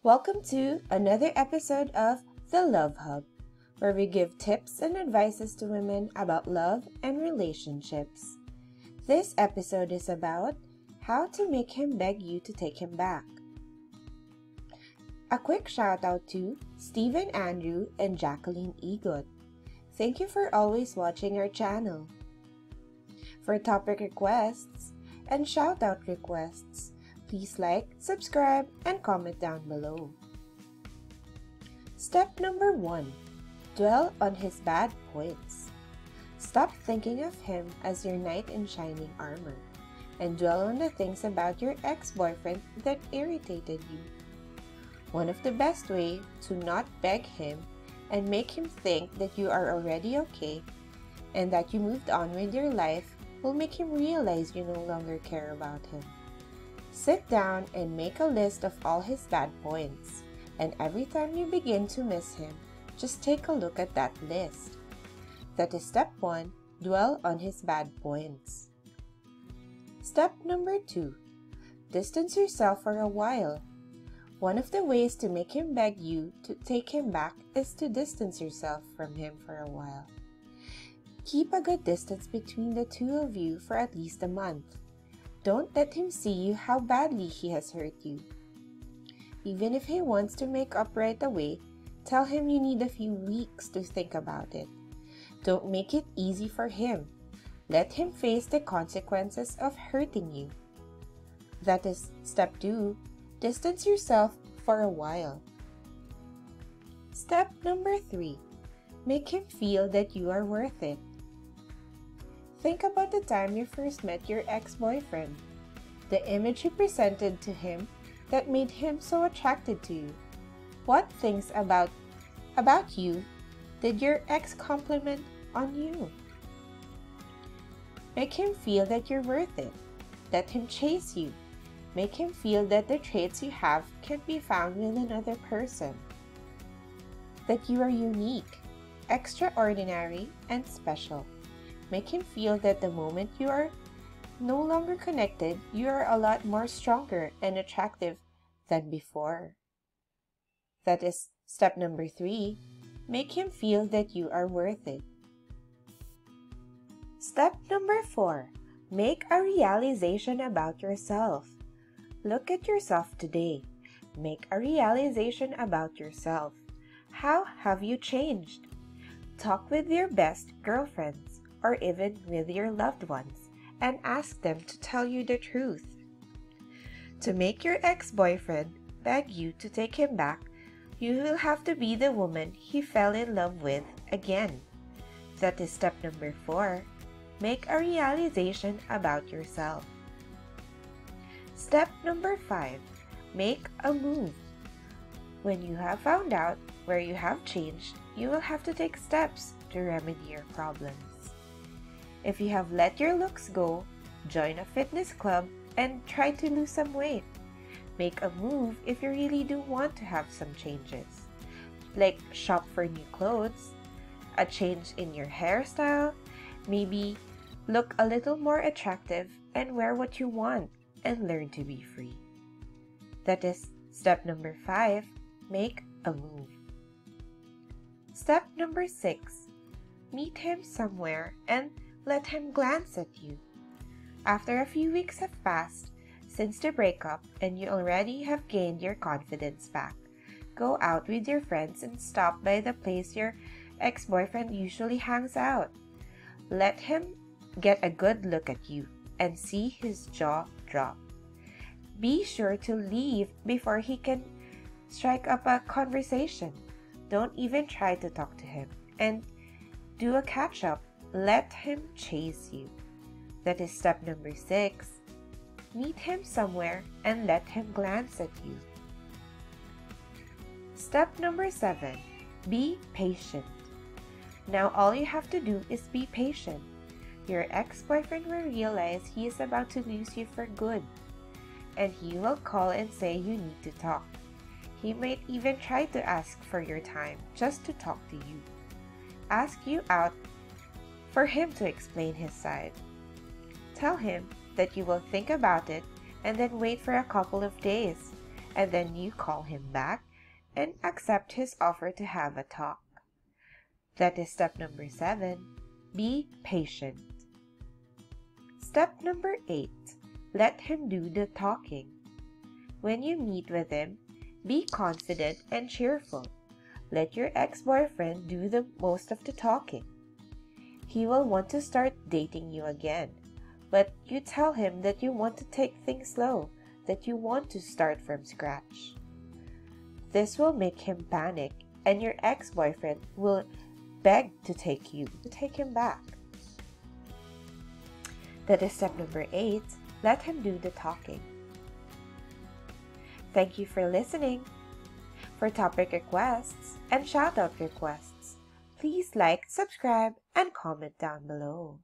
Welcome to another episode of The Love Hub, where we give tips and advices to women about love and relationships. This episode is about how to make him beg you to take him back. A quick shout out to Stephen Andrew and Jacqueline Egot. Thank you for always watching our channel. For topic requests and shout out requests, please like, subscribe, and comment down below. Step number 1. Dwell on his bad points. Stop thinking of him as your knight in shining armor, and dwell on the things about your ex-boyfriend that irritated you. One of the best ways to not beg him and make him think that you are already okay and that you moved on with your life will make him realize you no longer care about him. Sit down and make a list of all his bad points, and every time you begin to miss him, just take a look at that list. That is step 1, dwell on his bad points. Step number 2, distance yourself for a while. One of the ways to make him beg you to take him back is to distance yourself from him for a while. Keep a good distance between the two of you for at least a month. Don't let him see you how badly he has hurt you. Even if he wants to make up right away, tell him you need a few weeks to think about it. Don't make it easy for him. Let him face the consequences of hurting you. That is step 2, distance yourself for a while. Step number 3, make him feel that you are worth it. Think about the time you first met your ex-boyfriend, the image you presented to him that made him so attracted to you. What things about you did your ex compliment on you? Make him feel that you're worth it. Let him chase you. Make him feel that the traits you have can't be found with another person. That you are unique, extraordinary, and special. Make him feel that the moment you are no longer connected, you are a lot more stronger and attractive than before. That is step number 3. Make him feel that you are worth it. Step number 4. Make a realization about yourself. Look at yourself today. Make a realization about yourself. How have you changed? Talk with your best girlfriends or even with your loved ones and ask them to tell you the truth. To make your ex-boyfriend beg you to take him back, you will have to be the woman he fell in love with again. That is step number 4. Make a realization about yourself. Step number 5. Make a move. When you have found out where you have changed, you will have to take steps to remedy your problems. If you have let your looks go, join a fitness club and try to lose some weight. Make a move if you really do want to have some changes, like shop for new clothes, a change in your hairstyle, maybe look a little more attractive and wear what you want and learn to be free. That is step number 5, make a move. Step number 6, meet him somewhere and let him glance at you. After a few weeks have passed since the breakup and you already have gained your confidence back, go out with your friends and stop by the place your ex-boyfriend usually hangs out. Let him get a good look at you and see his jaw drop. Be sure to leave before he can strike up a conversation. Don't even try to talk to him and do a catch-up. Let him chase you. That is step number 6. Meet him somewhere and let him glance at you. Step number 7. Be patient. Now all you have to do is be patient. Your ex-boyfriend will realize he is about to lose you for good, and he will call and say you need to talk. He might even try to ask for your time just to talk to you. Ask you out for him to explain his side. Tell him that you will think about it and then wait for a couple of days and then you call him back and accept his offer to have a talk. That is step number 7. Be patient. Step number 8. Let him do the talking. When you meet with him, be confident and cheerful. Let your ex-boyfriend do the most of the talking. He will want to start dating you again, but you tell him that you want to take things slow, that you want to start from scratch. This will make him panic, and your ex-boyfriend will beg to take him back. That is step number 8. Let him do the talking. Thank you for listening. For topic requests and shoutout requests, please like, subscribe, and comment down below.